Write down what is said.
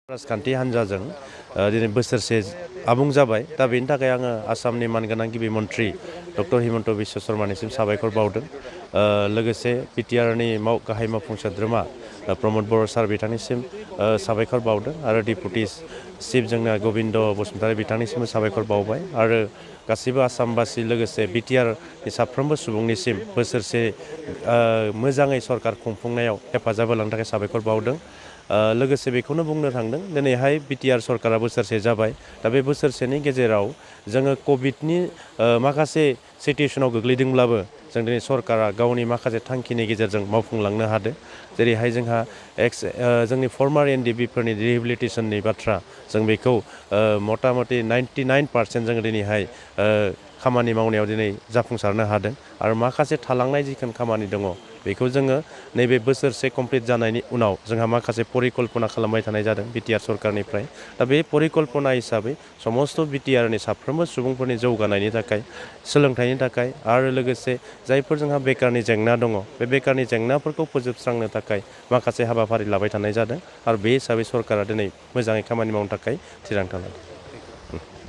राजखान्थि हान्जाजों दिनै बोसोरसे आबुं जाबाय। दा बेनि थाखाय आङो आसामनि मानगोनां गिबि मन्थ्रि डक्टर हिमन्त बिश्व शर्मानिसिम साबायखर बावदों। लोगोसे बिटिआरनि गाहाय मावफुं सोद्रोमा प्रमद बर' सार बिथांनिसिम साबायखर बावदों आरो डेपुटि चिफ जोंना गबिन्द बसुमतारी बिथांनिसिमबो साबायखर बावबाय आरो गासैबो आसामबासि लोगोसे बिटिआरनि साफ्रोमबो सुबुंनिसिम बोसोरसे मोजाङै सरकार खुंफुंनायाव हेफाजाब होलांनो थाखाय साबायखर बावदों। लोगोसे बेखौनो बुंनो थांदों दिनैहाय बिटिआर सरकारा बोसोरसे जाबाय। दा बे बोसोरसेनि गेजेराव जोङो कभिडनि माखासे सिटुवेसनाव गोग्लैदोंब्लाबो जों दिनै सरकारा गावनि माखासे थांखिनि गेजेरजों मावफुंलांनो हादों। जेरैहाय जोंहा जोंनि फर्मार एनडिबिफोरनि रिहेबिलिटेसननि बाथ्रा जों बेखौ मथा मथि 99% जोङो दिनैहाय खामानि मावनायाव दिनै जाफुंसारनो हादों आरो माखासे थालांनाय जिखिनि खामानि दङ बेखौ जोङो नैबे बोसोरसे कमप्लिट जानायनि उनाव जोंहा माखासे परिकल्पना खालामबाय थानाय जादों बिटिआर सरकारनिफ्राय। दा बे परिकल्पना हिसाबै समस्त बिटिआरनि साफ्रोमबो सुबुंफोरनि जौगानायनि थाखाय, सोलोंथाइनि थाखाय आरो लोगोसे जायफोर जोंहा बेकारनि जेंना दङ बे बेकारनि जेंनाफोरखौ फोजोबस्रांनो थाखाय माखासे हाबाफारि लाबाय थानाय जादों आरो बे हिसाबै सरकारा दिनै मोजाङै खामानि मावनो थाखाय थिरांथा लादों।